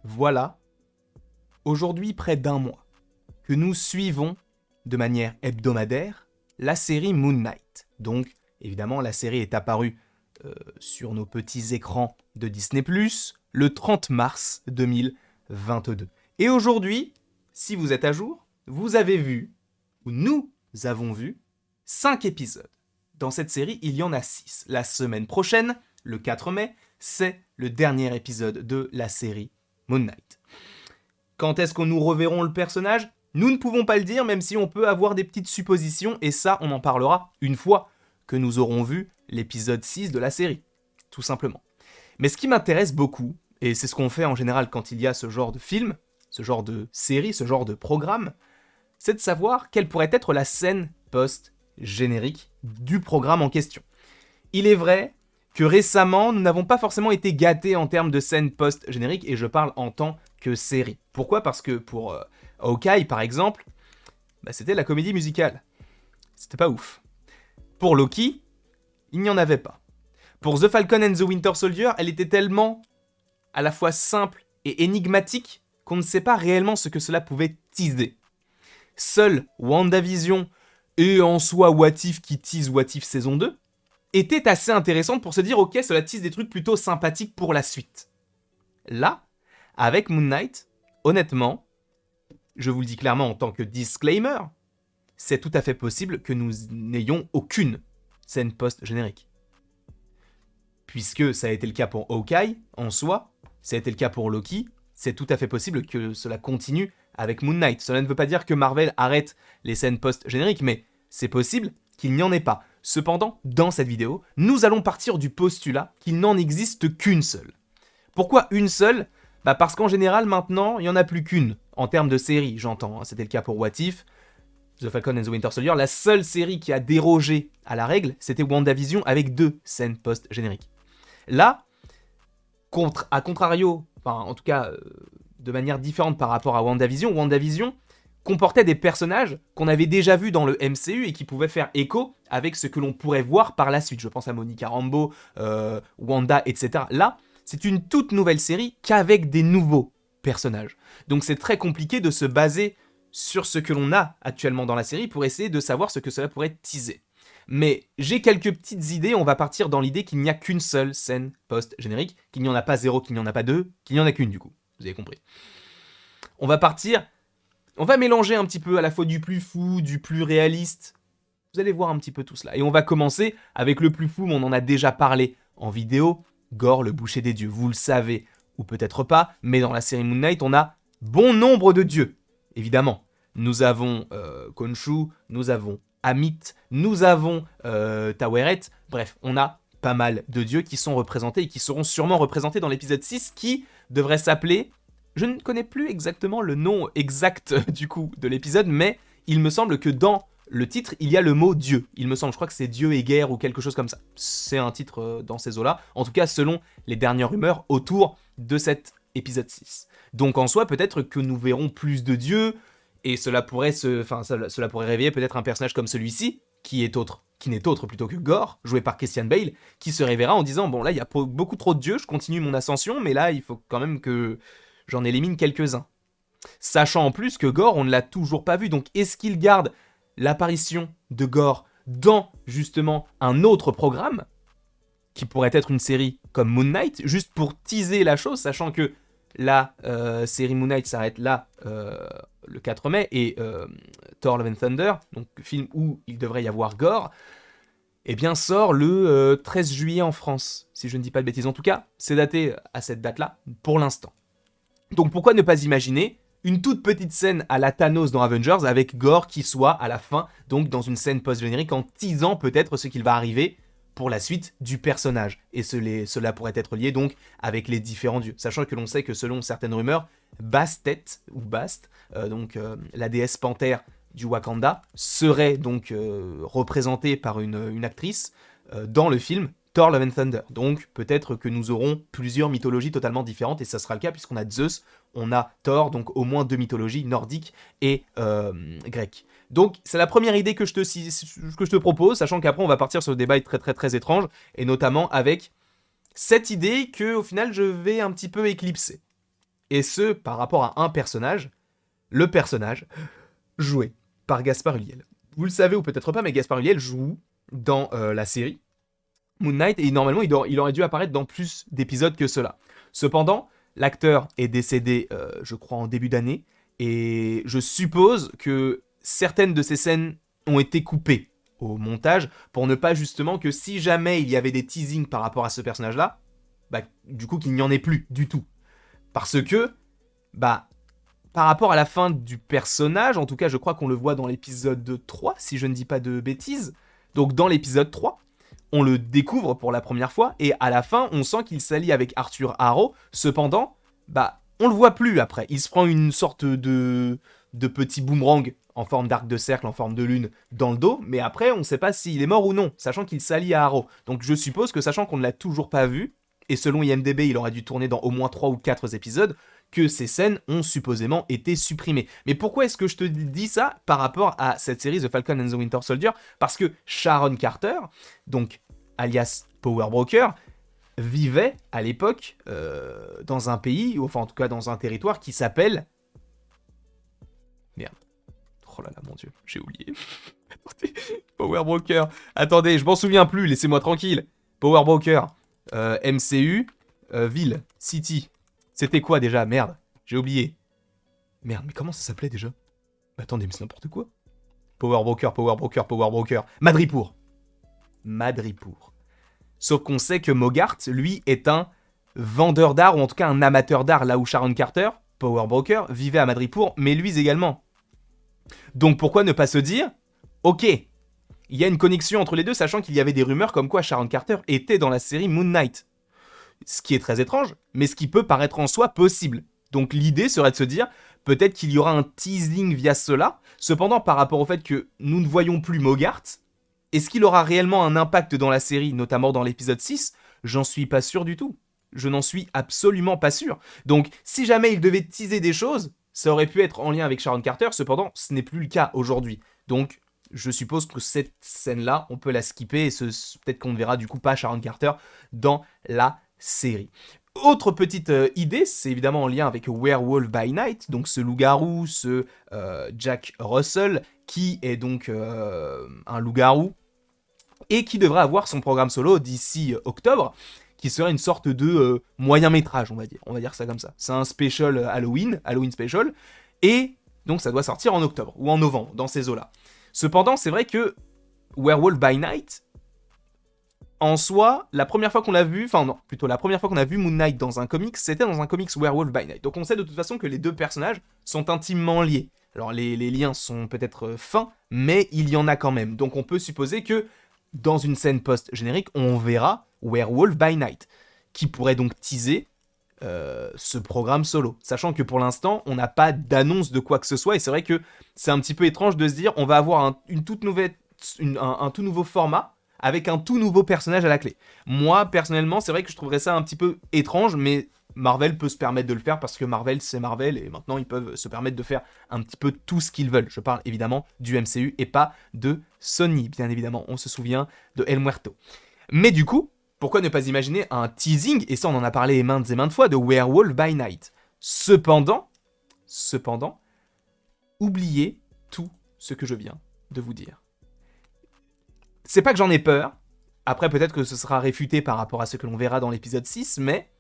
Voilà, aujourd'hui près d'un mois, que nous suivons de manière hebdomadaire la série Moon Knight. Donc, évidemment, la série est apparue sur nos petits écrans de Disney+, le 30 mars 2022. Et aujourd'hui, si vous êtes à jour, vous avez vu, ou nous avons vu, 5 épisodes. Dans cette série, il y en a 6. La semaine prochaine, le 4 mai, c'est le dernier épisode de la série Moon Knight. Quand est-ce que nous reverrons le personnage ? Nous ne pouvons pas le dire, même si on peut avoir des petites suppositions, et ça, on en parlera une fois que nous aurons vu l'épisode 6 de la série, tout simplement. Mais ce qui m'intéresse beaucoup, et c'est ce qu'on fait en général quand il y a ce genre de film, ce genre de série, ce genre de programme, c'est de savoir quelle pourrait être la scène post-générique du programme en question. Il est vrai que récemment, nous n'avons pas forcément été gâtés en termes de scène post-générique, et je parle en tant que série. Pourquoi ? Parce que pour Hawkeye, par exemple, c'était la comédie musicale. C'était pas ouf. Pour Loki, il n'y en avait pas. Pour The Falcon and the Winter Soldier, elle était tellement à la fois simple et énigmatique qu'on ne sait pas réellement ce que cela pouvait teaser. Seule WandaVision et en soi What If qui tease What If saison 2 était assez intéressante pour se dire ok, cela tease des trucs plutôt sympathiques pour la suite. Là, avec Moon Knight, honnêtement, je vous le dis clairement en tant que disclaimer, c'est tout à fait possible que nous n'ayons aucune scène post-générique. Puisque ça a été le cas pour Hawkeye, en soi, ça a été le cas pour Loki, c'est tout à fait possible que cela continue avec Moon Knight. Cela ne veut pas dire que Marvel arrête les scènes post-génériques, mais c'est possible qu'il n'y en ait pas. Cependant, dans cette vidéo, nous allons partir du postulat qu'il n'en existe qu'une seule. Pourquoi une seule ? Parce qu'en général, maintenant, il n'y en a plus qu'une, en termes de série, j'entends. C'était le cas pour What If, The Falcon and the Winter Soldier. La seule série qui a dérogé à la règle, c'était WandaVision avec 2 scènes post-génériques. Là, à contrario, en tout cas, de manière différente par rapport à WandaVision comportait des personnages qu'on avait déjà vus dans le MCU et qui pouvaient faire écho avec ce que l'on pourrait voir par la suite. Je pense à Monica Rambeau, Wanda, etc. Là, c'est une toute nouvelle série qu'avec des nouveaux personnages. Donc c'est très compliqué de se baser sur ce que l'on a actuellement dans la série pour essayer de savoir ce que cela pourrait teaser. Mais j'ai quelques petites idées, on va partir dans l'idée qu'il n'y a qu'une seule scène post-générique, qu'il n'y en a pas 0, qu'il n'y en a pas 2, qu'il n'y en a qu'une du coup, vous avez compris. On va mélanger un petit peu à la fois du plus fou, du plus réaliste, vous allez voir un petit peu tout cela. Et on va commencer avec le plus fou, mais on en a déjà parlé en vidéo, Gorr, le boucher des dieux, vous le savez, ou peut-être pas, mais dans la série Moon Knight, on a bon nombre de dieux, évidemment. Nous avons Khonshu, nous avons Amit, nous avons Taweret, bref, on a pas mal de dieux qui sont représentés et qui seront sûrement représentés dans l'épisode 6 qui devrait s'appeler, je ne connais plus exactement le nom exact du coup de l'épisode, mais il me semble que dans le titre, il y a le mot Dieu. Il me semble, je crois que c'est Dieu et guerre ou quelque chose comme ça. C'est un titre dans ces eaux-là, en tout cas selon les dernières rumeurs autour de cet épisode 6. Donc en soi, peut-être que nous verrons plus de dieux, et cela pourrait réveiller peut-être un personnage comme celui-ci, qui n'est autre plutôt que Gorr, joué par Christian Bale, qui se réveillera en disant « Bon là, il y a beaucoup trop de dieux, je continue mon ascension, mais là, il faut quand même que j'en élimine quelques-uns. » Sachant en plus que Gorr, on ne l'a toujours pas vu, donc est-ce qu'il garde l'apparition de Gorr dans, justement, un autre programme, qui pourrait être une série comme Moon Knight, juste pour teaser la chose, sachant que la série Moon Knight s'arrête là le 4 mai, et Thor Love and Thunder, donc film où il devrait y avoir Gorr, eh bien sort le 13 juillet en France, si je ne dis pas de bêtises. En tout cas, c'est daté à cette date-là, pour l'instant. Donc pourquoi ne pas imaginer une toute petite scène à la Thanos dans Avengers avec Gorr qui soit à la fin, donc dans une scène post-générique, en teasant peut-être ce qu'il va arriver pour la suite du personnage. Et cela pourrait être lié donc avec les différents dieux. Sachant que l'on sait que selon certaines rumeurs, Bastet, ou Bast, la déesse panthère du Wakanda, serait donc représentée par une actrice dans le film Thor Love and Thunder. Donc peut-être que nous aurons plusieurs mythologies totalement différentes, et ça sera le cas puisqu'on a Zeus, on a Thor, donc au moins 2 mythologies, nordiques et grecques. Donc c'est la première idée que je te propose, sachant qu'après on va partir sur le débat très très très étrange, et notamment avec cette idée que au final je vais un petit peu éclipser. Et ce, par rapport à un personnage, le personnage joué par Gaspard Ulliel. Vous le savez ou peut-être pas, mais Gaspard Ulliel joue dans la série Moon Knight, et normalement il aurait dû apparaître dans plus d'épisodes que cela. Cependant, l'acteur est décédé, je crois, en début d'année, et je suppose que certaines de ces scènes ont été coupées au montage, pour ne pas justement que si jamais il y avait des teasings par rapport à ce personnage-là, bah, du coup qu'il n'y en ait plus du tout. Parce que, bah, par rapport à la fin du personnage, en tout cas je crois qu'on le voit dans l'épisode 3, si je ne dis pas de bêtises, donc dans l'épisode 3, on le découvre pour la première fois, et à la fin, on sent qu'il s'allie avec Arthur Harrow. Cependant, bah, on le voit plus après. Il se prend une sorte de petit boomerang en forme d'arc de cercle, en forme de lune, dans le dos, mais après, on ne sait pas s'il est mort ou non, sachant qu'il s'allie à Harrow. Donc je suppose que, sachant qu'on ne l'a toujours pas vu, et selon IMDb, il aurait dû tourner dans au moins 3 ou 4 épisodes, que ces scènes ont supposément été supprimées. Mais pourquoi est-ce que je te dis ça par rapport à cette série The Falcon and the Winter Soldier? Parce que Sharon Carter, donc alias Power Broker, vivait à l'époque dans un pays, ou enfin en tout cas dans un territoire qui s'appelle... Merde. Oh là là, mon dieu, j'ai oublié. Power Broker. Attendez, je m'en souviens plus, laissez-moi tranquille. Power Broker. MCU. Ville. City. C'était quoi déjà? Merde, j'ai oublié. Merde, mais comment ça s'appelait déjà? Mais attendez, mais c'est n'importe quoi. Power Broker, Power Broker, Power Broker. Madripoor. Madripoor. Sauf qu'on sait que Mogart, lui, est un vendeur d'art, ou en tout cas un amateur d'art, là où Sharon Carter, Power Broker, vivait à Madripoor, mais lui également. Donc pourquoi ne pas se dire, ok, il y a une connexion entre les deux, sachant qu'il y avait des rumeurs comme quoi Sharon Carter était dans la série Moon Knight. Ce qui est très étrange, mais ce qui peut paraître en soi possible. Donc l'idée serait de se dire, peut-être qu'il y aura un teasing via cela. Cependant, par rapport au fait que nous ne voyons plus Mogart, est-ce qu'il aura réellement un impact dans la série, notamment dans l'épisode 6? J'en suis pas sûr du tout. Je n'en suis absolument pas sûr. Donc si jamais il devait teaser des choses, ça aurait pu être en lien avec Sharon Carter, cependant ce n'est plus le cas aujourd'hui. Donc je suppose que cette scène-là, on peut la skipper, et peut-être qu'on ne verra du coup pas Sharon Carter dans la série. Autre petite idée, c'est évidemment en lien avec Werewolf by Night, donc ce loup-garou, ce Jack Russell, qui est donc un loup-garou, et qui devrait avoir son programme solo d'ici octobre, qui serait une sorte de moyen-métrage, on va dire ça comme ça. C'est un special Halloween special, et donc ça doit sortir en octobre, ou en novembre, dans ces eaux-là. Cependant, c'est vrai que Werewolf by Night, en soi, la première fois qu'on a vu Moon Knight dans un comics, c'était dans un comics Werewolf by Night. Donc on sait de toute façon que les deux personnages sont intimement liés. Alors les liens sont peut-être fins, mais il y en a quand même. Donc on peut supposer que dans une scène post-générique, on verra Werewolf by Night, qui pourrait donc teaser ce programme solo. Sachant que pour l'instant, on n'a pas d'annonce de quoi que ce soit, et c'est vrai que c'est un petit peu étrange de se dire on va avoir un tout nouveau format, avec un tout nouveau personnage à la clé. Moi, personnellement, c'est vrai que je trouverais ça un petit peu étrange, mais Marvel peut se permettre de le faire, parce que Marvel, c'est Marvel, et maintenant, ils peuvent se permettre de faire un petit peu tout ce qu'ils veulent. Je parle évidemment du MCU, et pas de Sony, bien évidemment. On se souvient de El Muerto. Mais du coup, pourquoi ne pas imaginer un teasing, et ça on en a parlé maintes et maintes fois, de Werewolf by Night. Cependant, oubliez tout ce que je viens de vous dire. C'est pas que j'en ai peur, après peut-être que ce sera réfuté par rapport à ce que l'on verra dans l'épisode 6, mais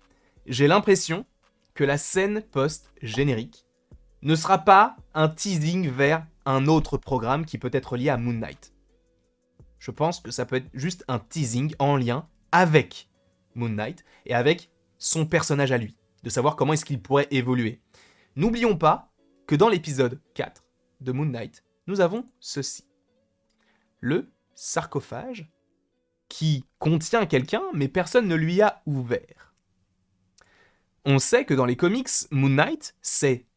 j'ai l'impression que la scène post-générique ne sera pas un teasing vers un autre programme qui peut être lié à Moon Knight. Je pense que ça peut être juste un teasing en lien avec Moon Knight et avec son personnage à lui, de savoir comment est-ce qu'il pourrait évoluer. N'oublions pas que dans l'épisode 4 de Moon Knight, nous avons ceci. Le sarcophage qui contient quelqu'un, mais personne ne lui a ouvert. On sait que dans les comics, Moon Knight, c'est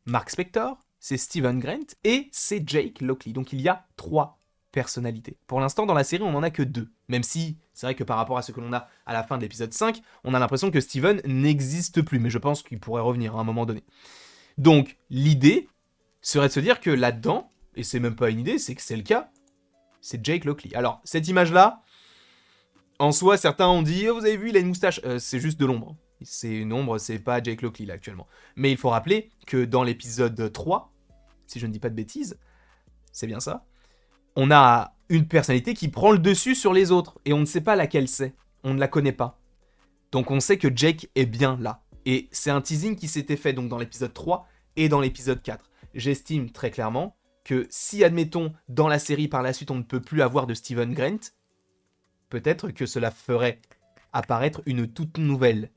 Mark Spector, c'est Stephen Grant et c'est Jake Lockley. Donc il y a 3 personnalités. Pour l'instant, dans la série, on n'en a que 2. Même si, c'est vrai que par rapport à ce que l'on a à la fin de l'épisode 5, on a l'impression que Steven n'existe plus. Mais je pense qu'il pourrait revenir à un moment donné. Donc, l'idée serait de se dire que là-dedans, et c'est même pas une idée, c'est que c'est le cas, c'est Jake Lockley. Alors, cette image-là, en soi, certains ont dit oh, « Vous avez vu, il a une moustache ». C'est juste de l'ombre. C'est une ombre, c'est pas Jake Lockley là actuellement. Mais il faut rappeler que dans l'épisode 3, si je ne dis pas de bêtises, c'est bien ça, on a une personnalité qui prend le dessus sur les autres, et on ne sait pas laquelle c'est, on ne la connaît pas. Donc on sait que Jake est bien là. Et c'est un teasing qui s'était fait donc dans l'épisode 3 et dans l'épisode 4. J'estime très clairement que si, admettons, dans la série par la suite on ne peut plus avoir de Steven Grant, peut-être que cela ferait apparaître une toute nouvelle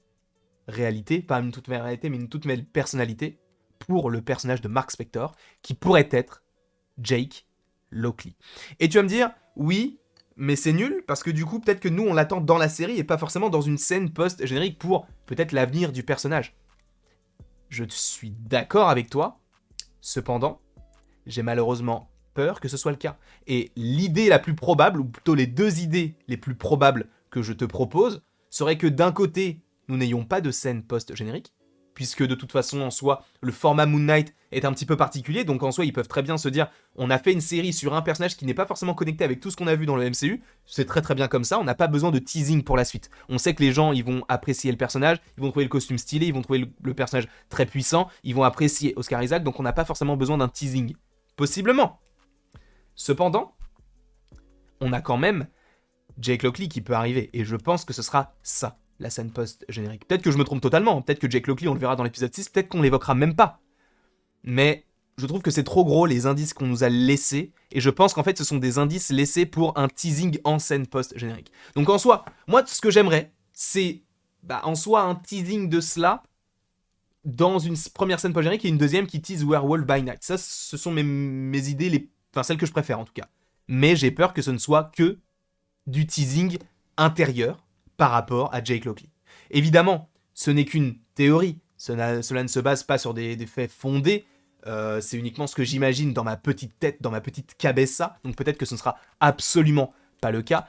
réalité, pas une toute nouvelle réalité, mais une toute nouvelle personnalité pour le personnage de Mark Spector, qui pourrait être Jake Lockley. Et tu vas me dire, oui, mais c'est nul, parce que du coup, peut-être que nous, on l'attend dans la série et pas forcément dans une scène post-générique pour peut-être l'avenir du personnage. Je suis d'accord avec toi, cependant, j'ai malheureusement peur que ce soit le cas. Et l'idée la plus probable, ou plutôt les deux idées les plus probables que je te propose, serait que d'un côté, nous n'ayons pas de scène post-générique, puisque de toute façon, en soi, le format Moon Knight est un petit peu particulier, donc en soi, ils peuvent très bien se dire, on a fait une série sur un personnage qui n'est pas forcément connecté avec tout ce qu'on a vu dans le MCU, c'est très très bien comme ça, on n'a pas besoin de teasing pour la suite. On sait que les gens, ils vont apprécier le personnage, ils vont trouver le costume stylé, ils vont trouver le personnage très puissant, ils vont apprécier Oscar Isaac, donc on n'a pas forcément besoin d'un teasing. Possiblement. Cependant, on a quand même Jake Lockley qui peut arriver, et je pense que ce sera ça, la scène post-générique. Peut-être que je me trompe totalement, peut-être que Jake Lockley, on le verra dans l'épisode 6, peut-être qu'on l'évoquera même pas. Mais je trouve que c'est trop gros les indices qu'on nous a laissés, et je pense qu'en fait ce sont des indices laissés pour un teasing en scène post-générique. Donc en soi, moi ce que j'aimerais, c'est en soi un teasing de cela, dans une première scène post-générique et une deuxième qui tease Werewolf by Night. Ça, ce sont mes idées, enfin celles que je préfère en tout cas. Mais j'ai peur que ce ne soit que du teasing intérieur par rapport à Jake Lockley. Évidemment, ce n'est qu'une théorie. Cela ne se base pas sur des faits fondés. C'est uniquement ce que j'imagine dans ma petite tête, dans ma petite cabessa. Donc peut-être que ce ne sera absolument pas le cas.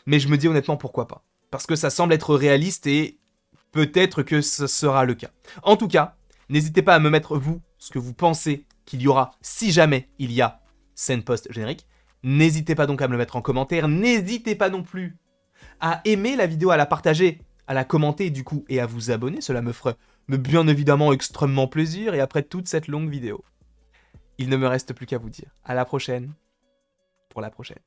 Mais je me dis honnêtement pourquoi pas. Parce que ça semble être réaliste et peut-être que ce sera le cas. En tout cas, n'hésitez pas à me mettre, vous, ce que vous pensez qu'il y aura si jamais il y a scène post-générique. N'hésitez pas donc à me le mettre en commentaire. N'hésitez pas non plus à aimer la vidéo, à la partager, à la commenter du coup et à vous abonner. Cela me ferait bien évidemment extrêmement plaisir. Et après toute cette longue vidéo, il ne me reste plus qu'à vous dire à la prochaine pour la prochaine.